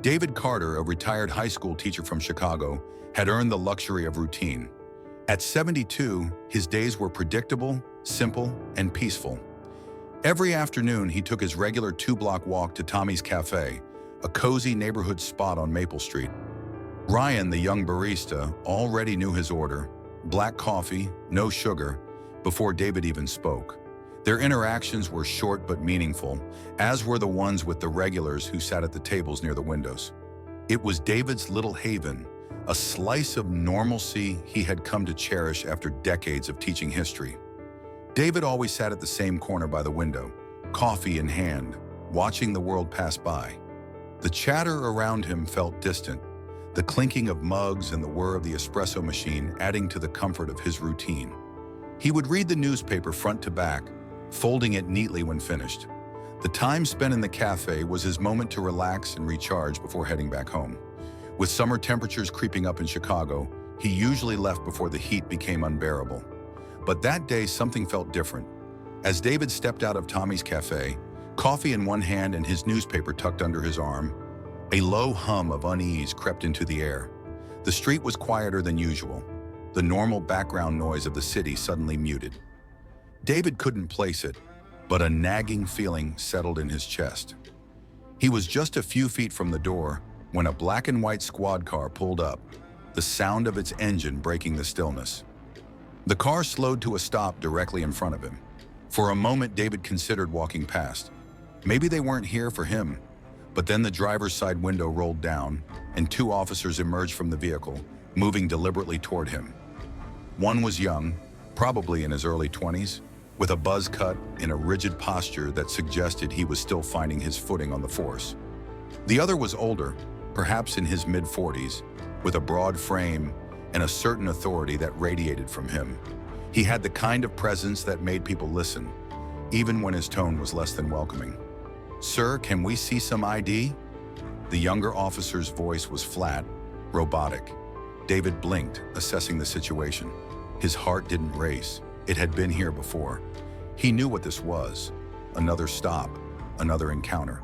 David Carter, a retired high school teacher from Chicago, had earned the luxury of routine. At 72, his days were predictable, simple, and peaceful. Every afternoon, he took his regular 2-block walk to Tommy's Cafe, a cozy neighborhood spot on Maple Street. Ryan, the young barista, already knew his order: black coffee, no sugar, before David even spoke. Their interactions were short but meaningful, as were the ones with the regulars who sat at the tables near the windows. It was David's little haven, a slice of normalcy he had come to cherish after decades of teaching history. David always sat at the same corner by the window, coffee in hand, watching the world pass by. The chatter around him felt distant, the clinking of mugs and the whir of the espresso machine adding to the comfort of his routine. He would read the newspaper front to back, folding it neatly when finished. The time spent in the cafe was his moment to relax and recharge before heading back home. With summer temperatures creeping up in Chicago, he usually left before the heat became unbearable. But that day, something felt different. As David stepped out of Tommy's Cafe, coffee in one hand and his newspaper tucked under his arm, a low hum of unease crept into the air. The street was quieter than usual, the normal background noise of the city suddenly muted. David couldn't place it, but a nagging feeling settled in his chest. He was just a few feet from the door when a black and white squad car pulled up, the sound of its engine breaking the stillness. The car slowed to a stop directly in front of him. For a moment, David considered walking past. Maybe they weren't here for him, but then the driver's side window rolled down and 2 officers emerged from the vehicle, moving deliberately toward him. One was young, probably in his early 20s, with a buzz cut in a rigid posture that suggested he was still finding his footing on the force. The other was older, perhaps in his mid-40s, with a broad frame and a certain authority that radiated from him. He had the kind of presence that made people listen, even when his tone was less than welcoming. "Sir, can we see some ID?" The younger officer's voice was flat, robotic. David blinked, assessing the situation. His heart didn't race. It had been here before. He knew what this was: another stop, another encounter.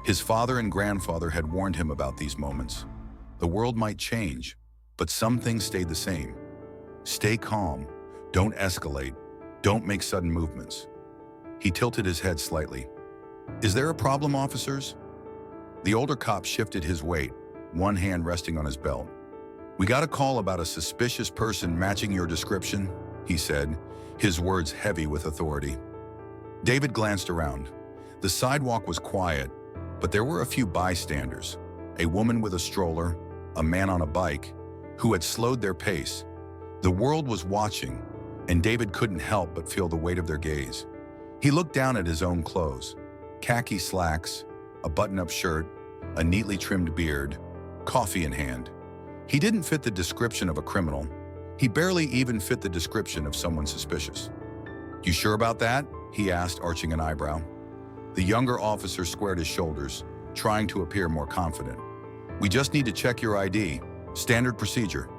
His father and grandfather had warned him about these moments. The world might change, but some things stayed the same. Stay calm, don't escalate, don't make sudden movements. He tilted his head slightly. "Is there a problem, officers?" The older cop shifted his weight, one hand resting on his belt. "We got a call about a suspicious person matching your description," he said, his words heavy with authority. David glanced around. The sidewalk was quiet, but there were a few bystanders: a woman with a stroller, a man on a bike, who had slowed their pace. The world was watching, and David couldn't help but feel the weight of their gaze. He looked down at his own clothes: khaki slacks, a button-up shirt, a neatly trimmed beard, coffee in hand. He didn't fit the description of a criminal. He barely even fit the description of someone suspicious. "You sure about that?" he asked, arching an eyebrow. The younger officer squared his shoulders, trying to appear more confident. "We just need to check your ID. Standard procedure."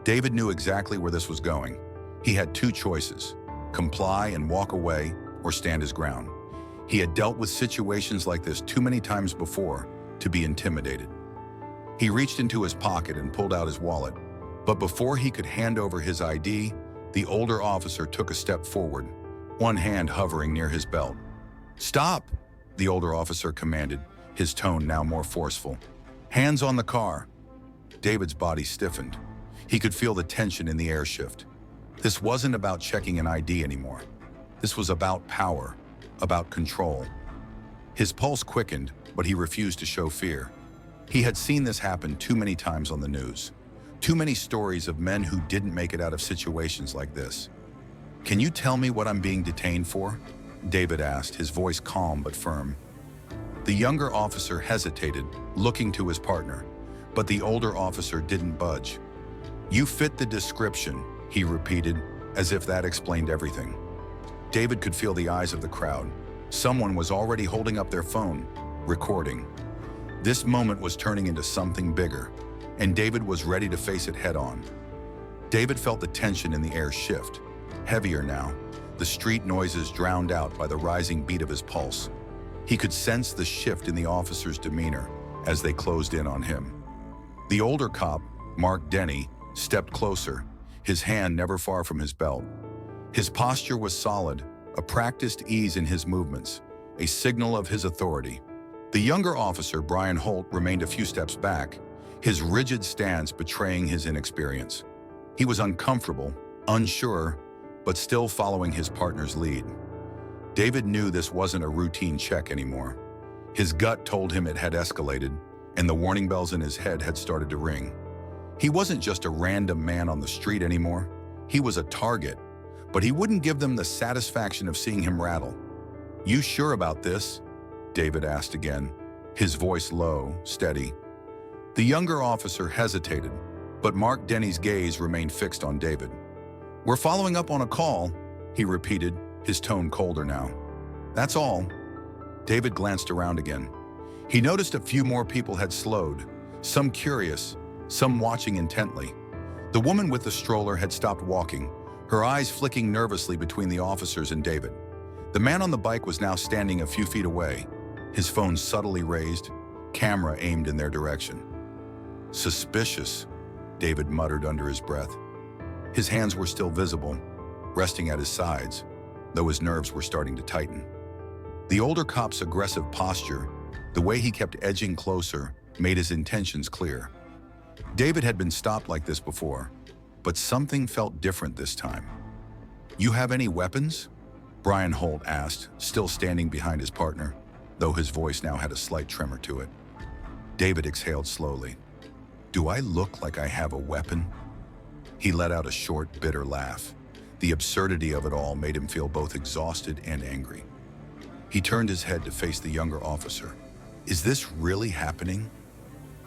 David knew exactly where this was going. He had 2 choices: comply and walk away, or stand his ground. He had dealt with situations like this too many times before to be intimidated. He reached into his pocket and pulled out his wallet, but before he could hand over his ID, the older officer took a step forward, one hand hovering near his belt. "Stop!" the older officer commanded, his tone now more forceful. "Hands on the car." David's body stiffened. He could feel the tension in the air shift. This wasn't about checking an ID anymore. This was about power, about control. His pulse quickened, but he refused to show fear. He had seen this happen too many times on the news. Too many stories of men who didn't make it out of situations like this. "Can you tell me what I'm being detained for?" David asked, his voice calm but firm. The younger officer hesitated, looking to his partner, but the older officer didn't budge. "You fit the description," he repeated, as if that explained everything. David could feel the eyes of the crowd. Someone was already holding up their phone, recording. This moment was turning into something bigger, and David was ready to face it head-on. David felt the tension in the air shift, heavier now, the street noises drowned out by the rising beat of his pulse. He could sense the shift in the officer's demeanor, as they closed in on him. The older cop, Mark Denny, stepped closer, his hand never far from his belt. His posture was solid, a practiced ease in his movements, a signal of his authority. The younger officer, Brian Holt, remained a few steps back, his rigid stance betraying his inexperience. He was uncomfortable, unsure, but still following his partner's lead. David knew this wasn't a routine check anymore. His gut told him it had escalated, and the warning bells in his head had started to ring. He wasn't just a random man on the street anymore. He was a target, but he wouldn't give them the satisfaction of seeing him rattle. "You sure about this?" David asked again, his voice low, steady. The younger officer hesitated, but Mark Denny's gaze remained fixed on David. "We're following up on a call," he repeated, his tone colder now. "That's all." David glanced around again. He noticed a few more people had slowed, some curious, some watching intently. The woman with the stroller had stopped walking, her eyes flicking nervously between the officers and David. The man on the bike was now standing a few feet away, his phone subtly raised, camera aimed in their direction. "Suspicious," David muttered under his breath. His hands were still visible, resting at his sides, though his nerves were starting to tighten. The older cop's aggressive posture, the way he kept edging closer, made his intentions clear. David had been stopped like this before, but something felt different this time. "You have any weapons?" Brian Holt asked, still standing behind his partner, though his voice now had a slight tremor to it. David exhaled slowly. "Do I look like I have a weapon?" He let out a short, bitter laugh. The absurdity of it all made him feel both exhausted and angry. He turned his head to face the younger officer. "Is this really happening?"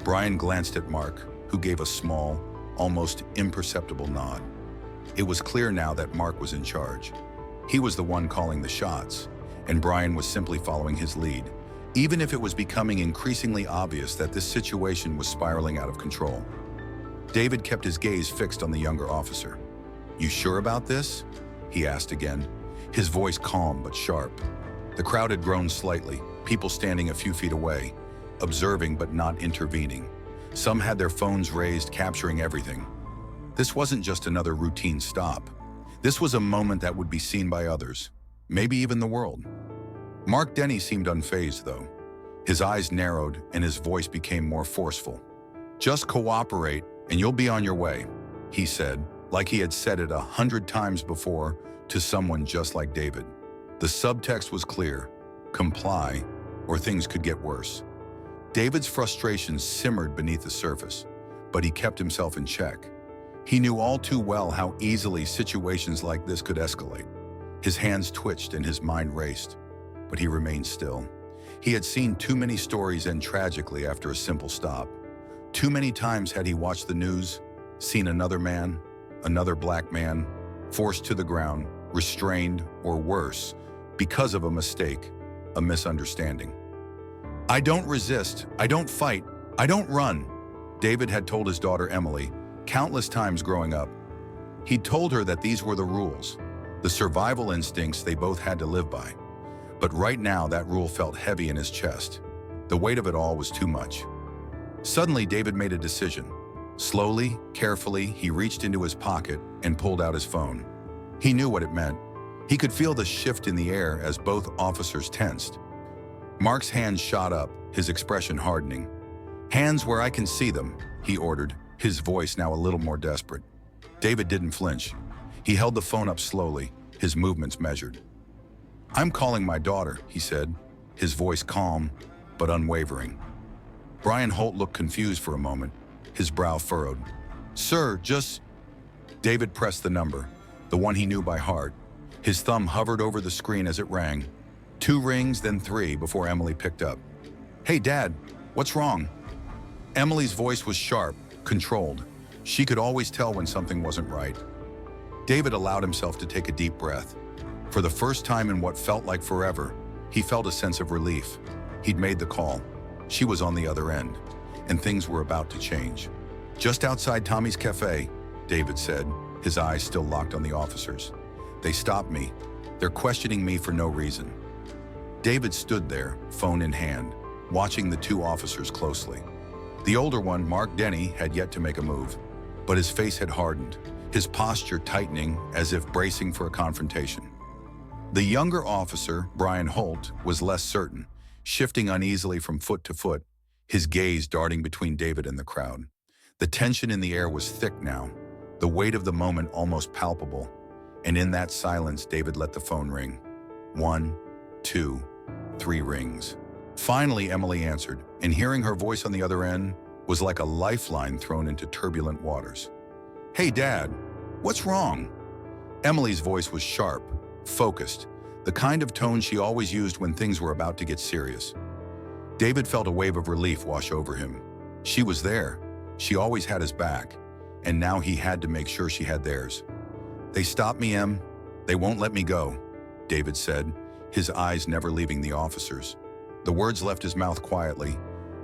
Brian glanced at Mark, who gave a small, almost imperceptible nod. It was clear now that Mark was in charge. He was the one calling the shots, and Brian was simply following his lead, even if it was becoming increasingly obvious that this situation was spiraling out of control. David kept his gaze fixed on the younger officer. "You sure about this?" he asked again, his voice calm but sharp. The crowd had grown slightly, people standing a few feet away, observing but not intervening. Some had their phones raised, capturing everything. This wasn't just another routine stop. This was a moment that would be seen by others, maybe even the world. Mark Denny seemed unfazed, though. His eyes narrowed and his voice became more forceful. "Just cooperate and you'll be on your way," he said, like he had said it 100 times before to someone just like David. The subtext was clear: comply, or things could get worse. David's frustration simmered beneath the surface, but he kept himself in check. He knew all too well how easily situations like this could escalate. His hands twitched and his mind raced, but he remained still. He had seen too many stories end tragically after a simple stop. Too many times had he watched the news, seen another man, another black man, forced to the ground, restrained, or worse, because of a mistake, a misunderstanding. "I don't resist, I don't fight, I don't run," David had told his daughter Emily countless times growing up. He'd told her that these were the rules, the survival instincts they both had to live by. But right now that rule felt heavy in his chest. The weight of it all was too much. Suddenly David made a decision. Slowly, carefully, he reached into his pocket and pulled out his phone. He knew what it meant. He could feel the shift in the air as both officers tensed. Mark's hands shot up, his expression hardening. "Hands where I can see them," he ordered, his voice now a little more desperate. David didn't flinch. He held the phone up slowly, his movements measured. "I'm calling my daughter," he said, his voice calm but unwavering. Brian Holt looked confused for a moment, his brow furrowed. "Sir, just..." David pressed the number, the one he knew by heart. His thumb hovered over the screen as it rang. 2 rings, then 3 before Emily picked up. "Hey, Dad, what's wrong?" Emily's voice was sharp, controlled. She could always tell when something wasn't right. David allowed himself to take a deep breath. For the first time in what felt like forever, he felt a sense of relief. He'd made the call. She was on the other end, and things were about to change. "Just outside Tommy's Cafe," David said, his eyes still locked on the officers. "They stopped me. They're questioning me for no reason." David stood there, phone in hand, watching the two officers closely. The older one, Mark Denny, had yet to make a move, but his face had hardened, his posture tightening as if bracing for a confrontation. The younger officer, Brian Holt, was less certain, shifting uneasily from foot to foot, his gaze darting between David and the crowd. The tension in the air was thick now, the weight of the moment almost palpable, and in that silence, David let the phone ring. 1, 2, 3 rings. Finally, Emily answered, and hearing her voice on the other end was like a lifeline thrown into turbulent waters. "Hey, Dad, what's wrong?" Emily's voice was sharp, focused, the kind of tone she always used when things were about to get serious. David felt a wave of relief wash over him. She was there. She always had his back, and now he had to make sure she had theirs. "They stopped me, Em. They won't let me go," David said, his eyes never leaving the officers. The words left his mouth quietly,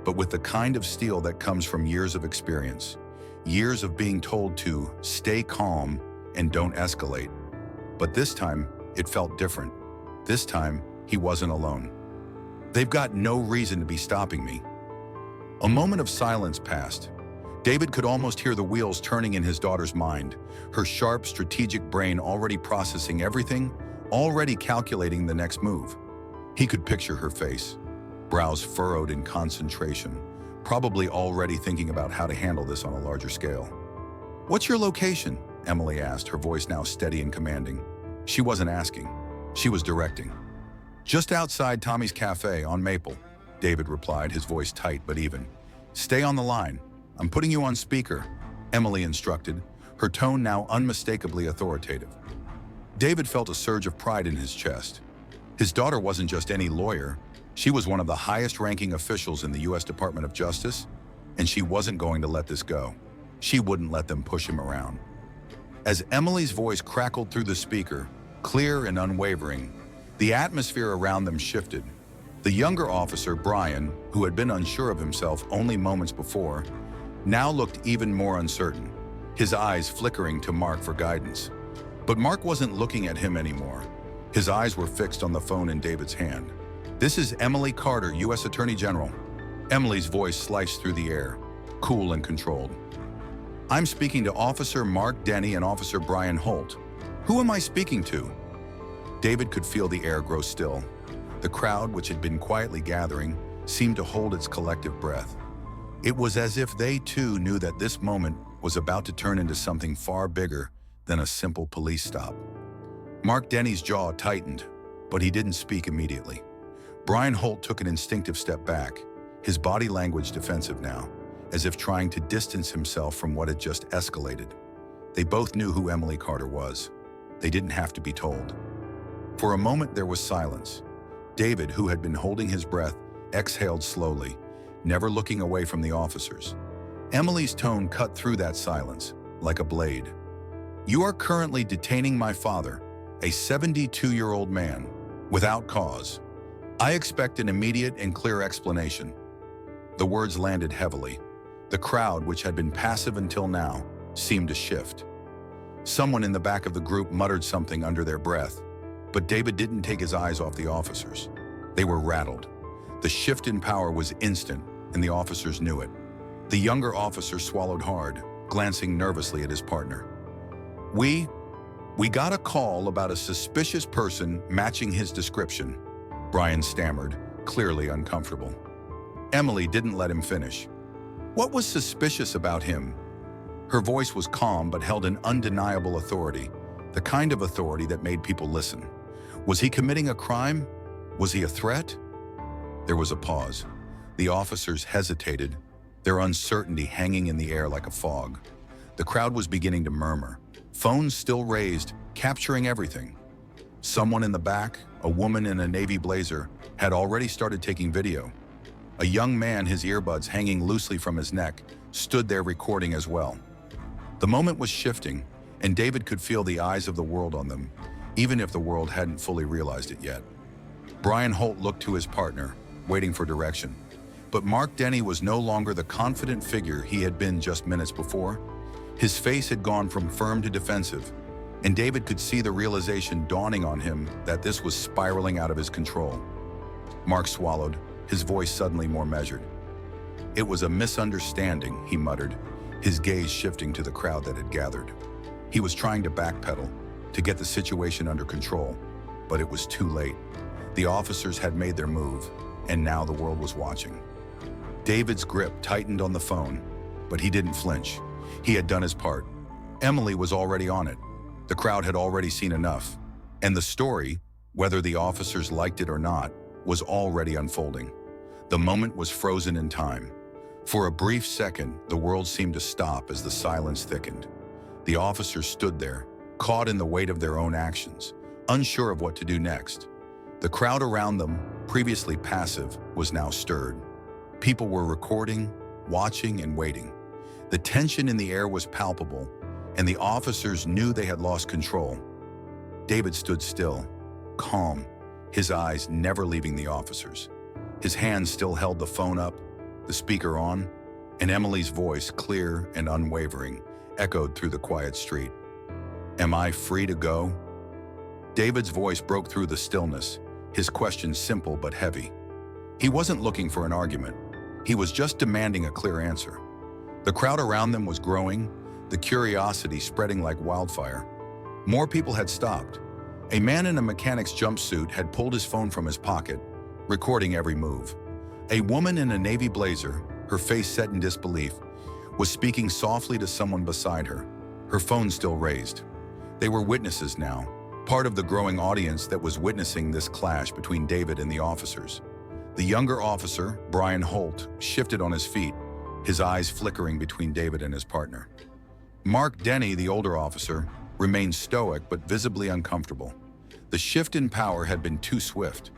but with the kind of steel that comes from years of experience. Years of being told to stay calm and don't escalate. But this time, it felt different. This time, he wasn't alone. "They've got no reason to be stopping me." A moment of silence passed. David could almost hear the wheels turning in his daughter's mind, her sharp, strategic brain already processing everything, already calculating the next move. He could picture her face, brows furrowed in concentration, probably already thinking about how to handle this on a larger scale. "What's your location?" Emily asked, her voice now steady and commanding. She wasn't asking, she was directing. "Just outside Tommy's Cafe on Maple," David replied, his voice tight but even. "Stay on the line. I'm putting you on speaker," Emily instructed, her tone now unmistakably authoritative. David felt a surge of pride in his chest. His daughter wasn't just any lawyer, she was one of the highest-ranking officials in the U.S. Department of Justice, and she wasn't going to let this go. She wouldn't let them push him around. As Emily's voice crackled through the speaker, clear and unwavering, the atmosphere around them shifted. The younger officer, Brian, who had been unsure of himself only moments before, now looked even more uncertain, his eyes flickering to Mark for guidance. But Mark wasn't looking at him anymore. His eyes were fixed on the phone in David's hand. "This is Emily Carter, U.S. Attorney General." Emily's voice sliced through the air, cool and controlled. "I'm speaking to Officer Mark Denny and Officer Brian Holt. Who am I speaking to?" David could feel the air grow still. The crowd, which had been quietly gathering, seemed to hold its collective breath. It was as if they too knew that this moment was about to turn into something far bigger than a simple police stop. Mark Denny's jaw tightened, but he didn't speak immediately. Brian Holt took an instinctive step back, his body language defensive now, as if trying to distance himself from what had just escalated. They both knew who Emily Carter was. They didn't have to be told. For a moment there was silence. David, who had been holding his breath, exhaled slowly, never looking away from the officers. Emily's tone cut through that silence, like a blade. "You are currently detaining my father, a 72-year-old man, without cause. I expect an immediate and clear explanation." The words landed heavily. The crowd, which had been passive until now, seemed to shift. Someone in the back of the group muttered something under their breath, but David didn't take his eyes off the officers. They were rattled. The shift in power was instant, and the officers knew it. The younger officer swallowed hard, glancing nervously at his partner. We got a call about a suspicious person matching his description," Brian stammered, clearly uncomfortable. Emily didn't let him finish. "What was suspicious about him?" Her voice was calm but held an undeniable authority, the kind of authority that made people listen. Was he committing a crime? Was he a threat? There was a pause. The officers hesitated, their uncertainty hanging in the air like a fog. The crowd was beginning to murmur, phones still raised, capturing everything. Someone in the back, a woman in a navy blazer, had already started taking video. A young man, his earbuds hanging loosely from his neck, stood there recording as well. The moment was shifting, and David could feel the eyes of the world on them, even if the world hadn't fully realized it yet. Brian Holt looked to his partner, waiting for direction. But Mark Denny was no longer the confident figure he had been just minutes before. His face had gone from firm to defensive, and David could see the realization dawning on him that this was spiraling out of his control. Mark swallowed, his voice suddenly more measured. "It was a misunderstanding," he muttered, his gaze shifting to the crowd that had gathered. He was trying to backpedal, to get the situation under control, but it was too late. The officers had made their move, and now the world was watching. David's grip tightened on the phone, but he didn't flinch. He had done his part. Emily was already on it. The crowd had already seen enough. And the story, whether the officers liked it or not, was already unfolding. The moment was frozen in time. For a brief second, the world seemed to stop as the silence thickened. The officers stood there, caught in the weight of their own actions, unsure of what to do next. The crowd around them, previously passive, was now stirred. People were recording, watching, and waiting. The tension in the air was palpable, and the officers knew they had lost control. David stood still, calm, his eyes never leaving the officers. His hand still held the phone up, the speaker on, and Emily's voice, clear and unwavering, echoed through the quiet street. "Am I free to go?" David's voice broke through the stillness, his question simple but heavy. He wasn't looking for an argument. He was just demanding a clear answer. The crowd around them was growing, the curiosity spreading like wildfire. More people had stopped. A man in a mechanic's jumpsuit had pulled his phone from his pocket, recording every move. A woman in a navy blazer, her face set in disbelief, was speaking softly to someone beside her, her phone still raised. They were witnesses now, part of the growing audience that was witnessing this clash between David and the officers. The younger officer, Brian Holt, shifted on his feet, his eyes flickering between David and his partner. Mark Denny, the older officer, remained stoic but visibly uncomfortable. The shift in power had been too swift.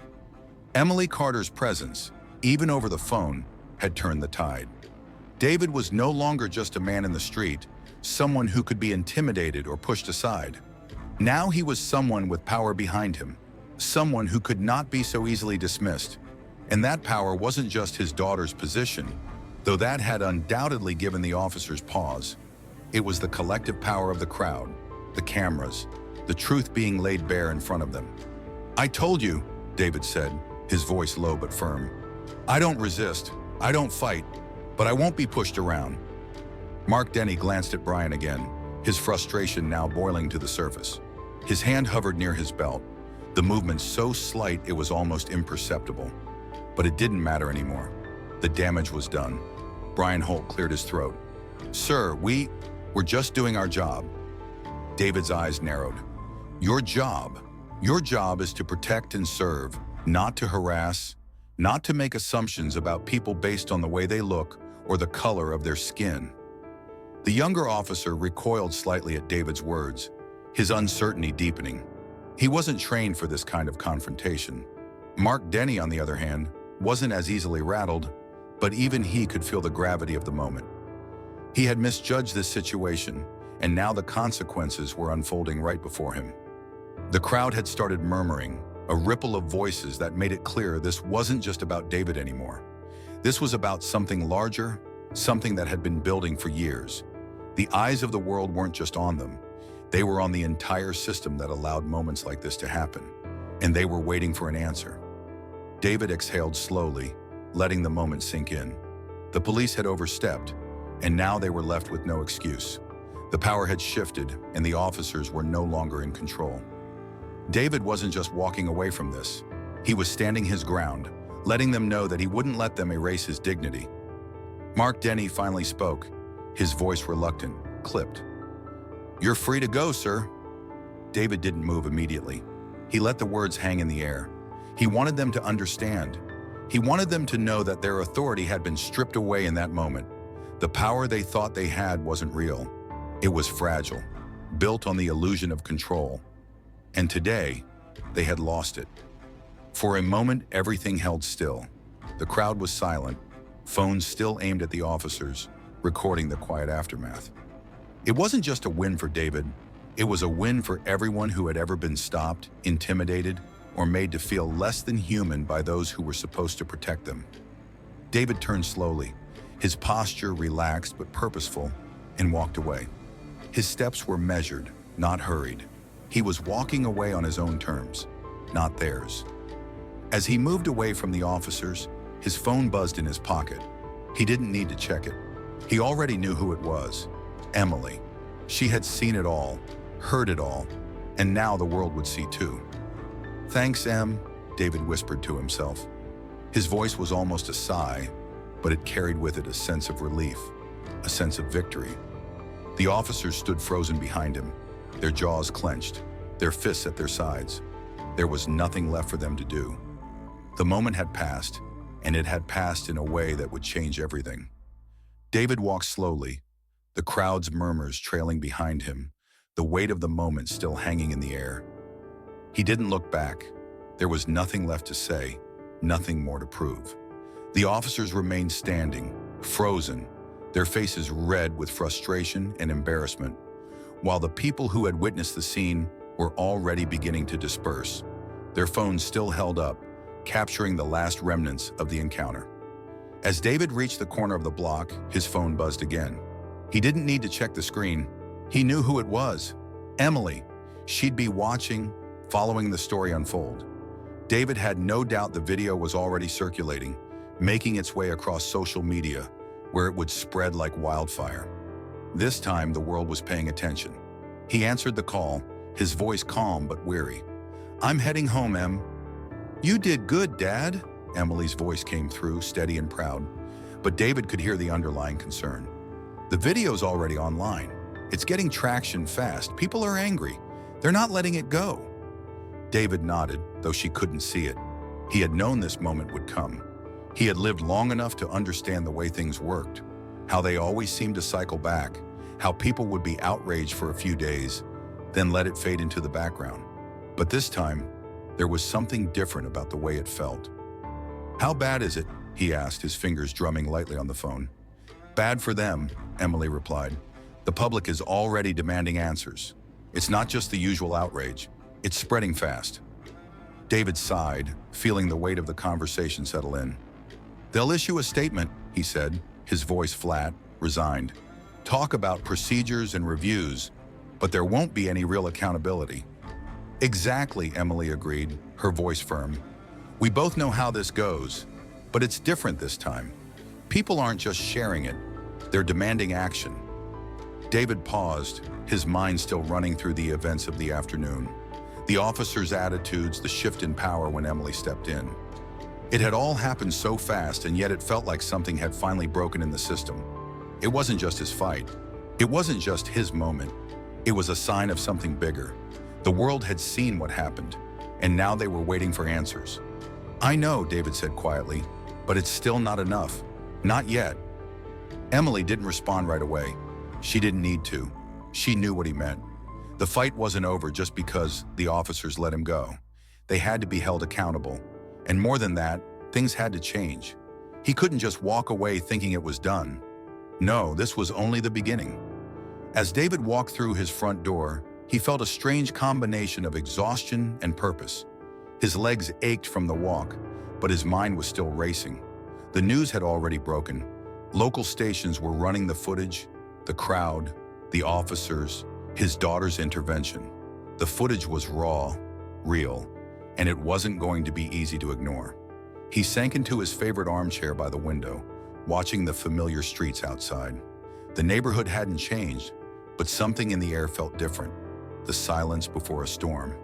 Emily Carter's presence, even over the phone, had turned the tide. David was no longer just a man in the street, someone who could be intimidated or pushed aside. Now he was someone with power behind him, someone who could not be so easily dismissed. And that power wasn't just his daughter's position, though that had undoubtedly given the officers pause. It was the collective power of the crowd, the cameras, the truth being laid bare in front of them. "I told you," David said, his voice low but firm. "I don't resist, I don't fight, but I won't be pushed around." Mark Denny glanced at Brian again, his frustration now boiling to the surface. His hand hovered near his belt, the movement so slight it was almost imperceptible. But it didn't matter anymore. The damage was done. Brian Holt cleared his throat. "Sir, we're just doing our job." David's eyes narrowed. Your job is to protect and serve, not to harass, not to make assumptions about people based on the way they look or the color of their skin." The younger officer recoiled slightly at David's words, his uncertainty deepening. He wasn't trained for this kind of confrontation. Mark Denny, on the other hand, wasn't as easily rattled, but even he could feel the gravity of the moment. He had misjudged this situation, and now the consequences were unfolding right before him. The crowd had started murmuring, a ripple of voices that made it clear this wasn't just about David anymore. This was about something larger, something that had been building for years. The eyes of the world weren't just on them. They were on the entire system that allowed moments like this to happen, and they were waiting for an answer. David exhaled slowly, letting the moment sink in. The police had overstepped, and now they were left with no excuse. The power had shifted, and the officers were no longer in control. David wasn't just walking away from this. He was standing his ground, letting them know that he wouldn't let them erase his dignity. Mark Denny finally spoke, his voice reluctant, clipped. "You're free to go, sir." David didn't move immediately. He let the words hang in the air. He wanted them to understand. He wanted them to know that their authority had been stripped away in that moment. The power they thought they had wasn't real. It was fragile, built on the illusion of control. And today, they had lost it. For a moment, everything held still. The crowd was silent, phones still aimed at the officers, recording the quiet aftermath. It wasn't just a win for David. It was a win for everyone who had ever been stopped, intimidated, or made to feel less than human by those who were supposed to protect them. David turned slowly, his posture relaxed but purposeful, and walked away. His steps were measured, not hurried. He was walking away on his own terms, not theirs. As he moved away from the officers, His phone buzzed in his pocket. He didn't need to check it. He already knew who it was. Emily. She had seen it all, heard it all, and now the world would see too. "Thanks, Em," David whispered to himself. His voice was almost a sigh, but it carried with it a sense of relief, a sense of victory. The officers stood frozen behind him, their jaws clenched, their fists at their sides. There was nothing left for them to do. The moment had passed, and it had passed in a way that would change everything. David walked slowly, the crowd's murmurs trailing behind him, the weight of the moment still hanging in the air. He didn't look back. There was nothing left to say, nothing more to prove. The officers remained standing, frozen, their faces red with frustration and embarrassment, while the people who had witnessed the scene were already beginning to disperse, their phones still held up, capturing the last remnants of the encounter. As David reached the corner of the block, his phone buzzed again. He didn't need to check the screen. He knew who it was. Emily. She'd be watching, following the story unfold. David had no doubt the video was already circulating, making its way across social media, where it would spread like wildfire. This time, the world was paying attention. He answered the call, his voice calm but weary. "I'm heading home, Em." "You did good, Dad," Emily's voice came through, steady and proud. But David could hear the underlying concern. "The video's already online. It's getting traction fast. People are angry. They're not letting it go." David nodded, though she couldn't see it. He had known this moment would come. He had lived long enough to understand the way things worked, how they always seemed to cycle back, how people would be outraged for a few days, then let it fade into the background. But this time, there was something different about the way it felt. "How bad is it?" he asked, his fingers drumming lightly on the phone. "Bad for them," Emily replied. "The public is already demanding answers. It's not just the usual outrage. It's spreading fast." David sighed, feeling the weight of the conversation settle in. "They'll issue a statement," he said, his voice flat, resigned. "Talk about procedures and reviews, but there won't be any real accountability." "Exactly," Emily agreed, her voice firm. "We both know how this goes, but it's different this time. People aren't just sharing it, they're demanding action." David paused, his mind still running through the events of the afternoon. The officers' attitudes, the shift in power when Emily stepped in. It had all happened so fast, and yet it felt like something had finally broken in the system. It wasn't just his fight. It wasn't just his moment. It was a sign of something bigger. The world had seen what happened, and now they were waiting for answers. "I know," David said quietly, "but it's still not enough. Not yet." Emily didn't respond right away. She didn't need to. She knew what he meant. The fight wasn't over just because the officers let him go. They had to be held accountable. And more than that, things had to change. He couldn't just walk away thinking it was done. No, this was only the beginning. As David walked through his front door, he felt a strange combination of exhaustion and purpose. His legs ached from the walk, but his mind was still racing. The news had already broken. Local stations were running the footage, the crowd, the officers, his daughter's intervention. The footage was raw, real, and it wasn't going to be easy to ignore. He sank into his favorite armchair by the window, watching the familiar streets outside. The neighborhood hadn't changed, but something in the air felt different, the silence before a storm.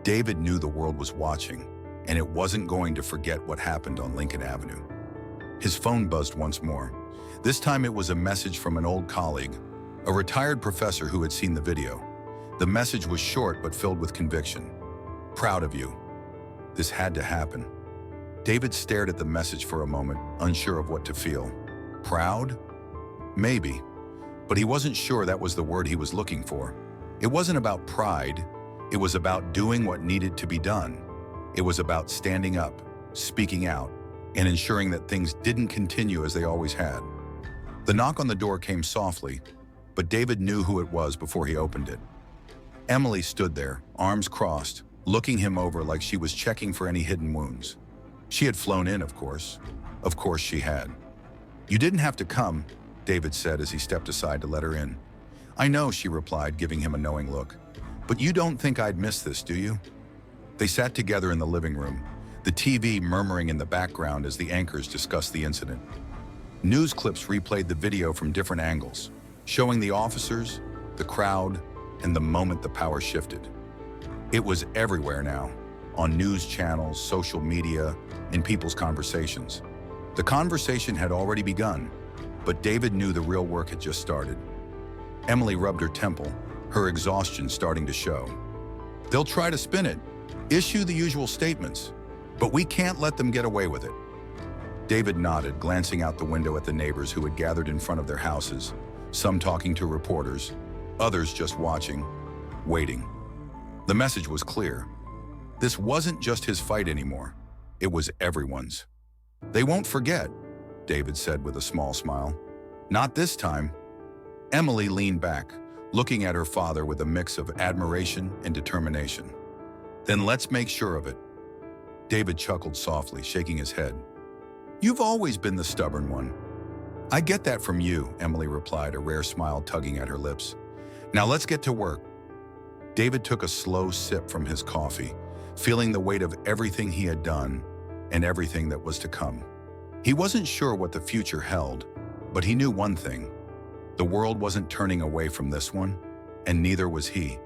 David knew the world was watching, and it wasn't going to forget what happened on Lincoln Avenue. His phone buzzed once more. This time it was a message from an old colleague, a retired professor who had seen the video. The message was short but filled with conviction. "Proud of you. This had to happen." David stared at the message for a moment, unsure of what to feel. Proud? Maybe. But he wasn't sure that was the word he was looking for. It wasn't about pride. It was about doing what needed to be done. It was about standing up, speaking out, and ensuring that things didn't continue as they always had. The knock on the door came softly, but David knew who it was before he opened it. Emily stood there, arms crossed, looking him over like she was checking for any hidden wounds. She had flown in, of course. Of course she had. "You didn't have to come," David said as he stepped aside to let her in. "I know," she replied, giving him a knowing look. "But you don't think I'd miss this, do you?" They sat together in the living room, the TV murmuring in the background as the anchors discussed the incident. News clips replayed the video from different angles, showing the officers, the crowd, and the moment the power shifted. It was everywhere now, on news channels, social media, in people's conversations. The conversation had already begun, but David knew the real work had just started. Emily rubbed her temple, her exhaustion starting to show. They'll try to spin it, issue the usual statements, but we can't let them get away with it. David nodded, glancing out the window at the neighbors who had gathered in front of their houses, some talking to reporters, others just watching, waiting. The message was clear. This wasn't just his fight anymore. It was everyone's. They won't forget, David said with a small smile. Not this time. Emily leaned back, looking at her father with a mix of admiration and determination. Then let's make sure of it. David chuckled softly, shaking his head. You've always been the stubborn one. I get that from you, Emily replied, a rare smile tugging at her lips. Now let's get to work. David took a slow sip from his coffee, feeling the weight of everything he had done and everything that was to come. He wasn't sure what the future held, but he knew one thing. The world wasn't turning away from this one, and neither was he.